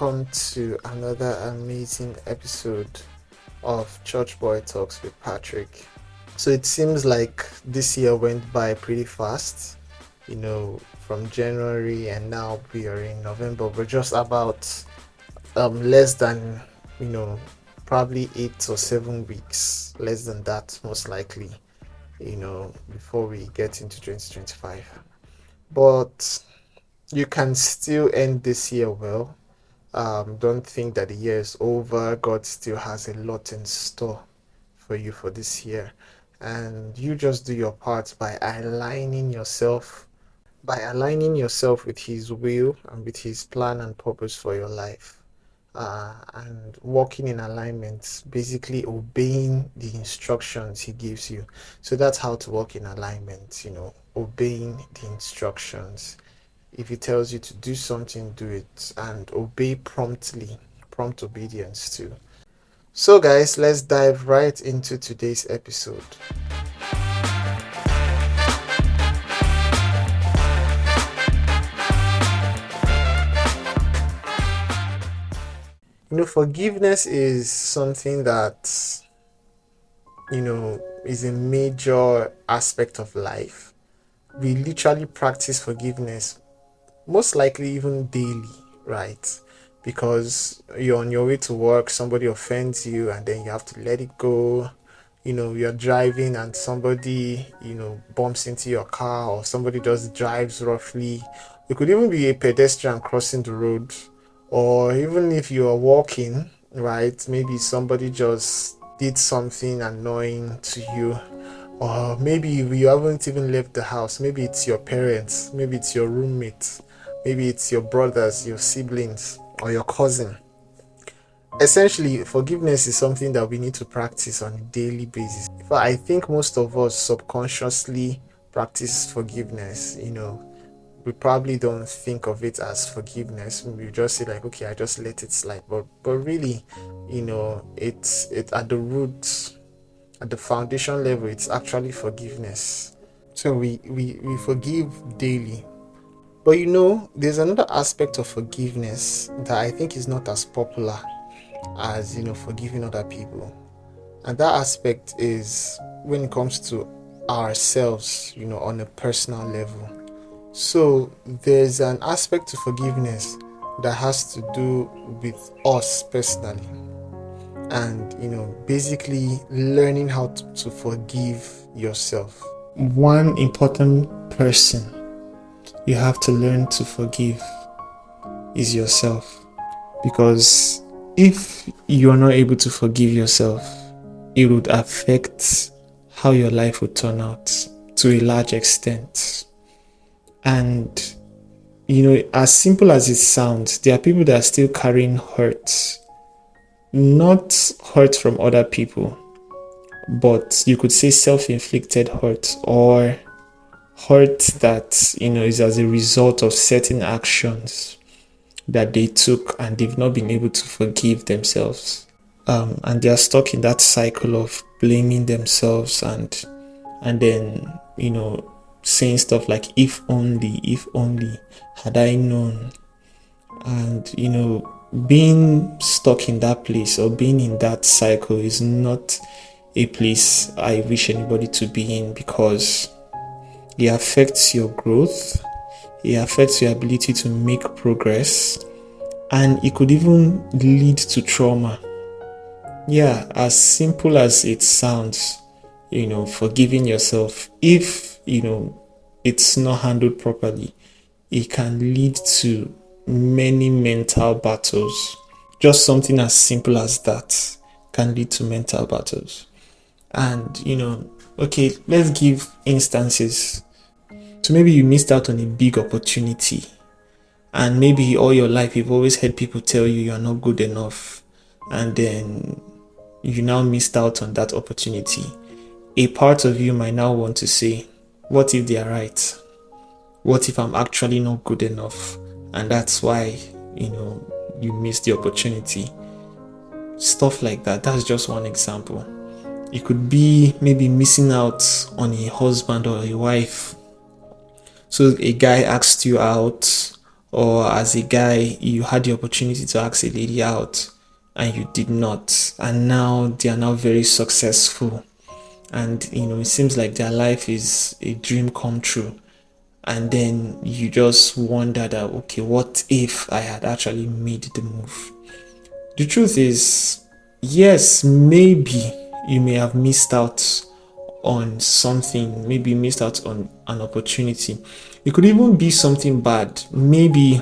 welcome to another amazing episode of Church Boy Talks with Patrick. So it seems like this year went by pretty fast, from January, and now we are in November. We're just about less than, you know, probably 8 or 7 weeks, less than that, most likely, before we get into 2025. But you can still end this year well. Don't think that the year is over. God still has a lot in store for you for this year. And you just do your part by aligning yourself with His will and with His plan and purpose for your life. And walking in alignment, basically obeying the instructions He gives you. So that's how to walk in alignment, obeying the instructions. If He tells you to do something, do it and obey promptly. Prompt obedience too. So, guys, let's dive right into today's episode. Forgiveness is something that, is a major aspect of life. We literally practice forgiveness, most likely even daily, right? Because you're on your way to work, somebody offends you, and then you have to let it go. You're driving and somebody, bumps into your car, or somebody just drives roughly. It could even be a pedestrian crossing the road, or even if you are walking, right? Maybe somebody just did something annoying to you, or maybe you haven't even left the house. Maybe it's your parents, maybe it's your roommates, maybe it's your brothers, your siblings, or your cousin. Essentially, forgiveness is something that we need to practice on a daily basis. In fact, I think most of us subconsciously practice forgiveness. We probably don't think of it as forgiveness. We just say like, okay, I just let it slide. But really, it's at the roots, at the foundation level, it's actually forgiveness. So we forgive daily. But there's another aspect of forgiveness that I think is not as popular as forgiving other people. And that aspect is when it comes to ourselves, on a personal level. So there's an aspect to forgiveness that has to do with us personally, and basically learning how to forgive yourself. One important person you have to learn to forgive is yourself, because if you're not able to forgive yourself, it would affect how your life would turn out to a large extent. And as simple as it sounds, there are people that are still carrying hurt, not hurt from other people, but you could say self-inflicted hurt, or hurt that is as a result of certain actions that they took and they've not been able to forgive themselves, and they are stuck in that cycle of blaming themselves and then saying stuff like if only had I known. And being stuck in that place or being in that cycle is not a place I wish anybody to be in, because it affects your growth, it affects your ability to make progress, and it could even lead to trauma. Yeah, as simple as it sounds, forgiving yourself, if it's not handled properly, it can lead to many mental battles. Just something as simple as that can lead to mental battles. And okay, let's give instances. So maybe you missed out on a big opportunity, and maybe all your life you've always heard people tell you you're not good enough, and then you now missed out on that opportunity. A part of you might now want to say, what if they are right? What if I'm actually not good enough, and that's why you missed the opportunity? Stuff like that. That's just one example. It could be maybe missing out on a husband or a wife. So a guy asked you out, or as a guy, you had the opportunity to ask a lady out and you did not, and now they are now very successful, and it seems like their life is a dream come true. And then you just wonder that, okay, what if I had actually made the move? The truth is, yes, maybe you may have missed out on something, maybe you missed out on an opportunity. It could even be something bad. Maybe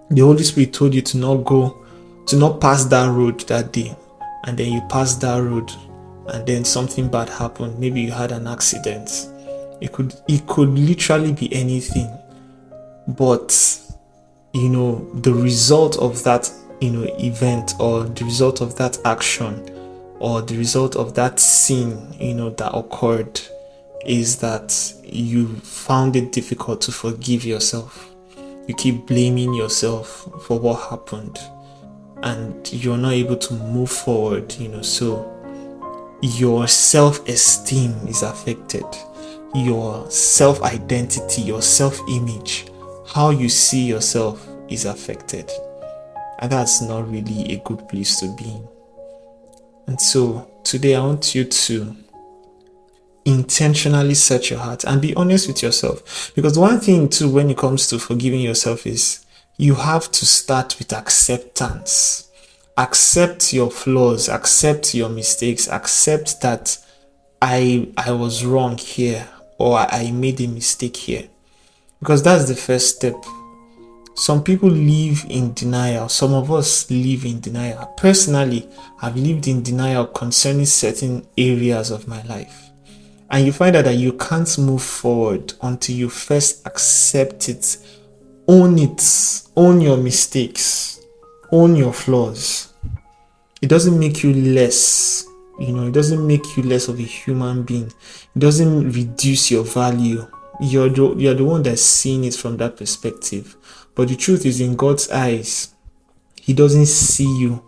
the Holy Spirit told you to not pass that road that day, and then you passed that road, and then something bad happened. Maybe you had an accident. It could literally be anything. But the result of that event, or the result of that action, or the result of that sin that occurred, is that you found it difficult to forgive yourself. You keep blaming yourself for what happened, and you're not able to move forward. So your self-esteem is affected, your self-identity, your self-image, how you see yourself is affected, and that's not really a good place to be in. And so today I want you to intentionally search your heart and be honest with yourself, because one thing too when it comes to forgiving yourself is you have to start with acceptance. Accept your flaws, accept your mistakes, accept that I was wrong here, or I made a mistake here, because that's the first step. Some people live in denial. Some of us live in denial. Personally, I've lived in denial concerning certain areas of my life. And you find out that you can't move forward until you first accept it, own your mistakes, own your flaws. It doesn't make you less, it doesn't make you less of a human being. It doesn't reduce your value. You're the one that's seeing it from that perspective. But the truth is, in God's eyes, He doesn't see you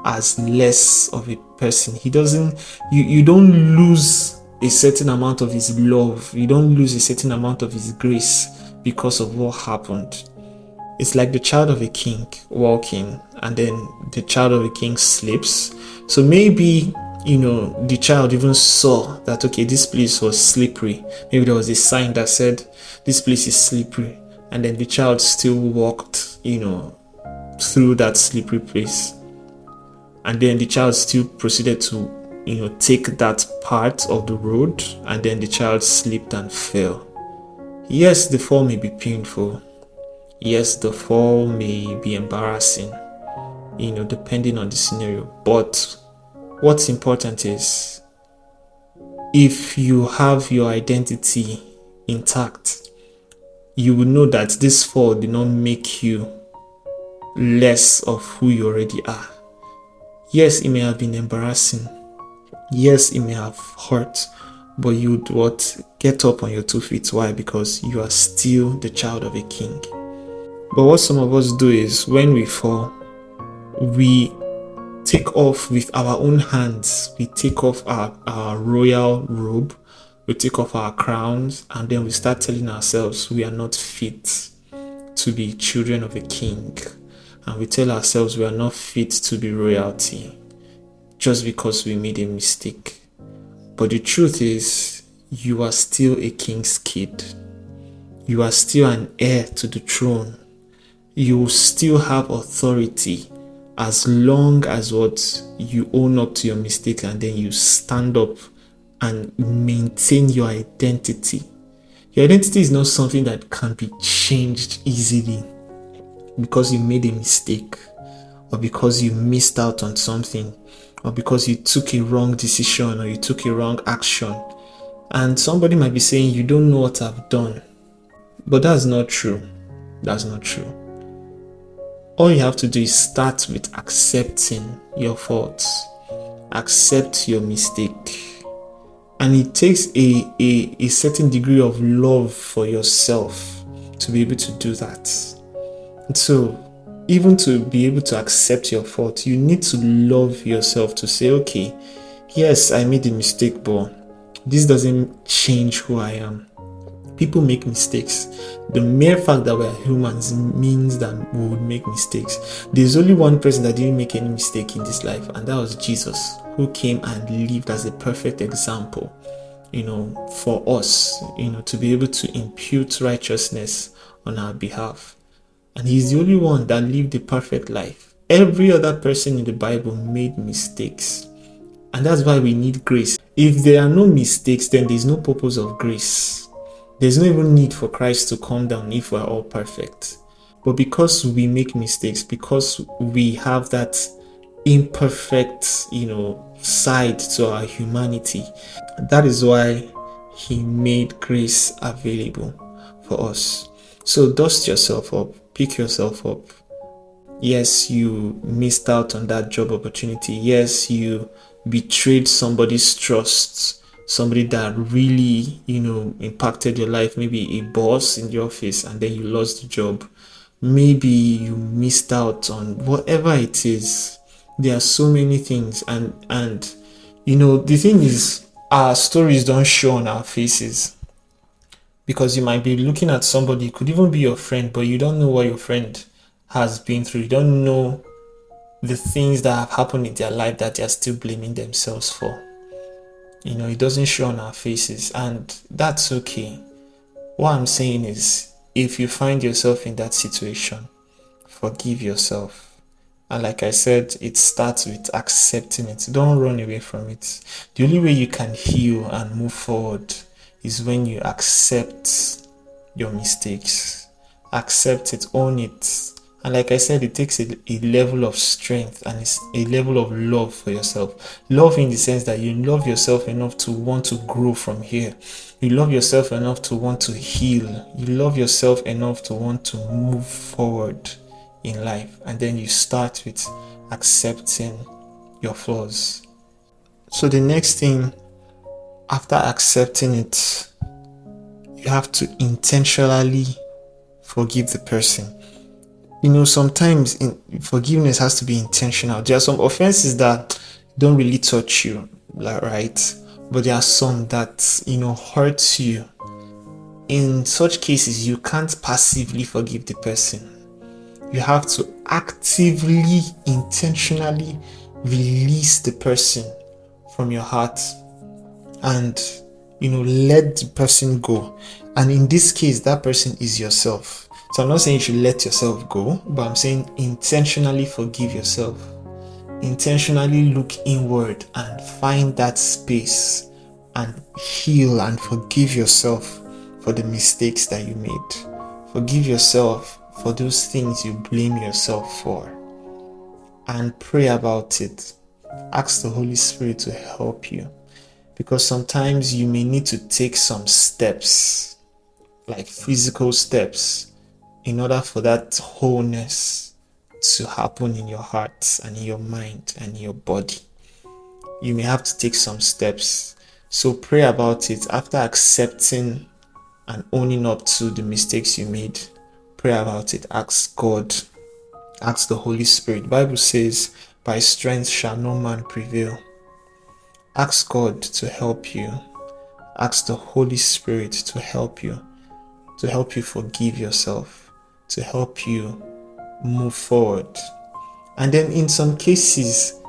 as less of a person. He doesn't, you don't lose a certain amount of His love. You don't lose a certain amount of His grace because of what happened. It's like the child of a king walking, and then the child of a king slips. So maybe, the child even saw that, okay, this place was slippery. Maybe there was a sign that said, this place is slippery. And then the child still walked, through that slippery place. And then the child still proceeded to, take that part of the road, and then the child slipped and fell. Yes, the fall may be painful. Yes, the fall may be embarrassing, depending on the scenario. But what's important is, if you have your identity intact, you will know that this fall did not make you less of who you already are. Yes, it may have been embarrassing. Yes, it may have hurt, but you'd get up on your 2 feet. Why? Because you are still the child of a king. But what some of us do is, when we fall, we take off with our own hands. We take off our royal robe, we take off our crowns, and then we start telling ourselves we are not fit to be children of a king. And we tell ourselves we are not fit to be royalty just because we made a mistake. But the truth is, you are still a king's kid. You are still an heir to the throne. You still have authority, as long as you own up to your mistake, and then you stand up and maintain your identity. Your identity is not something that can be changed easily because you made a mistake, or because you missed out on something, or because you took a wrong decision, or you took a wrong action. And somebody might be saying, you don't know what I've done. But that's not true. That's not true. All you have to do is start with accepting your faults. Accept your mistake. And it takes a certain degree of love for yourself to be able to do that. And so, even to be able to accept your fault, you need to love yourself, to say, okay, yes, I made a mistake, but this doesn't change who I am. People make mistakes. The mere fact that we're humans means that we would make mistakes. There's only one person that didn't make any mistake in this life, and that was Jesus, who came and lived as a perfect example, for us, to be able to impute righteousness on our behalf. And he's the only one that lived a perfect life. Every other person in the Bible made mistakes. And that's why we need grace. If there are no mistakes, then there's no purpose of grace. There's no even need for Christ to come down if we're all perfect. But because we make mistakes, because we have that imperfect, side to our humanity, that is why he made grace available for us. So dust yourself up, pick yourself up. Yes, you missed out on that job opportunity. Yes, you betrayed somebody's trust, somebody that really, impacted your life, maybe a boss in the office, and then you lost the job. Maybe you missed out on whatever it is. There are so many things, and the thing is, our stories don't show on our faces, because you might be looking at somebody, it could even be your friend, but you don't know what your friend has been through. You don't know the things that have happened in their life that they are still blaming themselves for. It doesn't show on our faces, and that's okay. What I'm saying is, if you find yourself in that situation, forgive yourself. And like I said, it starts with accepting it. Don't run away from it. The only way you can heal and move forward is when you accept your mistakes. Accept it, own it. And like I said, it takes a level of strength and it's a level of love for yourself. Love in the sense that you love yourself enough to want to grow from here. You love yourself enough to want to heal. You love yourself enough to want to move forward in life. And then you start with accepting your flaws. So the next thing, after accepting it, you have to intentionally forgive the person. Sometimes forgiveness has to be intentional. There are some offenses that don't really touch you, right? But there are some that, hurt you. In such cases, you can't passively forgive the person. You have to actively, intentionally release the person from your heart and, let the person go. And in this case, that person is yourself. So I'm not saying you should let yourself go, but I'm saying intentionally forgive yourself. Intentionally look inward and find that space and heal and forgive yourself for the mistakes that you made. Forgive yourself for those things you blame yourself for. And pray about it. Ask the Holy Spirit to help you. Because sometimes you may need to take some steps, like physical steps, in order for that wholeness to happen in your heart and in your mind and in your body. You may have to take some steps. So pray about it. After accepting and owning up to the mistakes you made, pray about it. Ask God. Ask the Holy Spirit. The Bible says, by strength shall no man prevail. Ask God to help you. Ask the Holy Spirit to help you forgive yourself, to help you move forward. And then in some cases,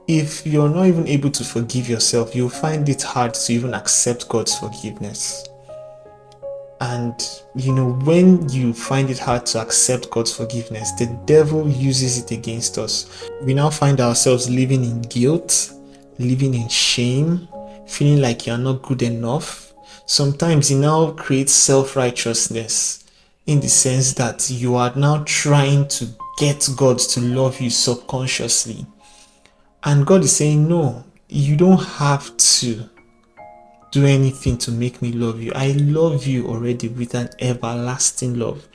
if you're not even able to forgive yourself, you'll find it hard to even accept God's forgiveness. And when you find it hard to accept God's forgiveness, the devil uses it against us. We now find ourselves living in guilt, living in shame, feeling like you're not good enough. Sometimes it now creates self-righteousness, in the sense that you are now trying to get God to love you subconsciously. And God is saying, no, you don't have to do anything to make me love you. I love you already with an everlasting love.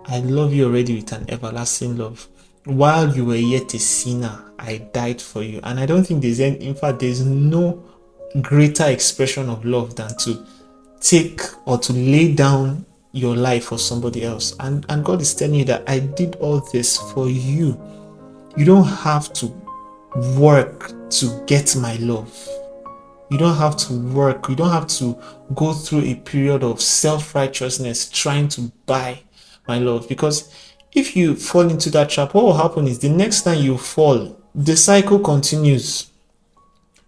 I love you already with an everlasting love. While you were yet a sinner, I died for you. And I don't think there's no greater expression of love than to take or to lay down your life for somebody else. And God is telling you that I did all this for you. You don't have to work to get my love. You don't have to work. You don't have to go through a period of self-righteousness trying to buy my love. Because if you fall into that trap, what will happen is the next time you fall, the cycle continues.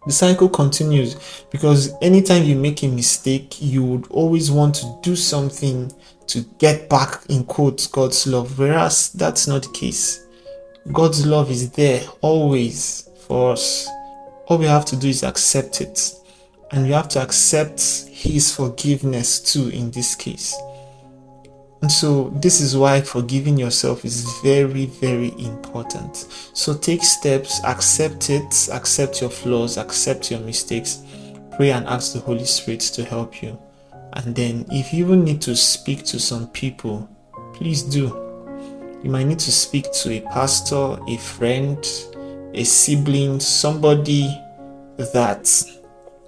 The cycle continues because anytime you make a mistake, you would always want to do something to get back, in quotes, God's love. Whereas that's not the case. God's love is there always for us. All we have to do is accept it. And we have to accept His forgiveness too in this case. And so this is why forgiving yourself is very, very important. So take steps, accept it, accept your flaws, accept your mistakes, pray and ask the Holy Spirit to help you. And then if you even need to speak to some people, please do. You might need to speak to a pastor, a friend, a sibling, somebody that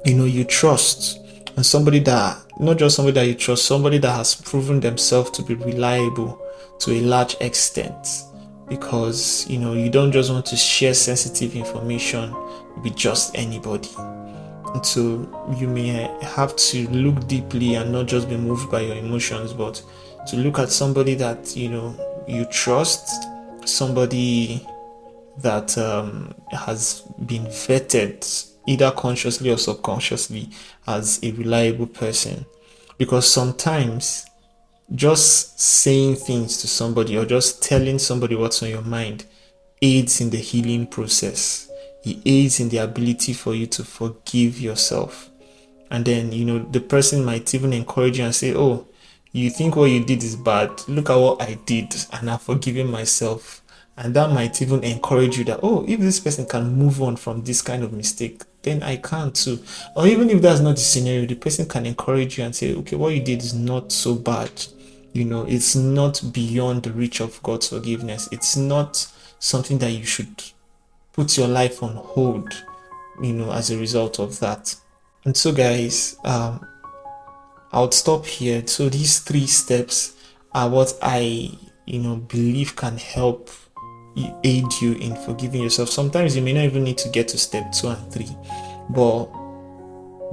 you trust, and somebody that, not just somebody that you trust, somebody that has proven themselves to be reliable to a large extent, because you don't just want to share sensitive information with just anybody. And so you may have to look deeply and not just be moved by your emotions, but to look at somebody that you trust, somebody that has been vetted either consciously or subconsciously as a reliable person. Because sometimes just saying things to somebody or just telling somebody what's on your mind aids in the healing process. It aids in the ability for you to forgive yourself. And then the person might even encourage you and say, oh, you think what you did is bad, look at what I did and I've forgiven myself. And that might even encourage you that, oh, if this person can move on from this kind of mistake, then I can too. Or even if that's not the scenario, the person can encourage you and say, okay, what you did is not so bad. It's not beyond the reach of God's forgiveness. It's not something that you should put your life on hold, as a result of that. And so guys, I would stop here. So these 3 steps are what I believe can help aid you in forgiving yourself. Sometimes you may not even need to get to step 2 and 3, but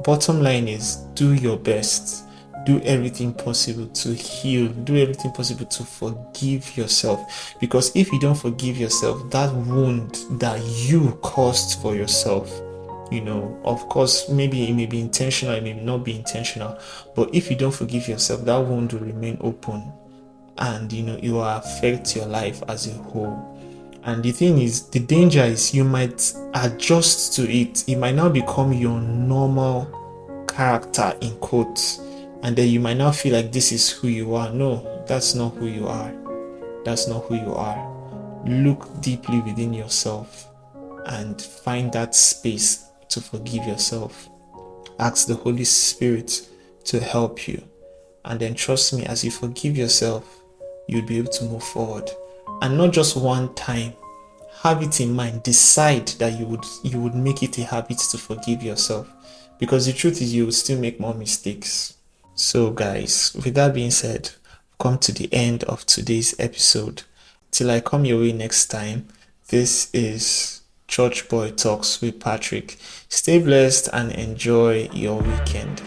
bottom line is, do your best. Do everything possible to heal. Do everything possible to forgive yourself. Because if you don't forgive yourself, that wound that you caused for yourself, of course, maybe it may be intentional, it may not be intentional, but if you don't forgive yourself, that wound will remain open, and it will affect your life as a whole. And the thing is, the danger is you might adjust to it. It might now become your normal character, in quotes, and then you might now feel like this is who you are. No, that's not who you are. That's not who you are. Look deeply within yourself and find that space to forgive yourself. Ask the Holy Spirit to help you. And then trust me, as you forgive yourself, you'll be able to move forward. And not just one time. Have it in mind. Decide that you would make it a habit to forgive yourself. Because the truth is, you will still make more mistakes. So guys, with that being said, we've come to the end of today's episode. Till I come your way next time, this is Church Boy Talks with Patrick. Stay blessed and enjoy your weekend.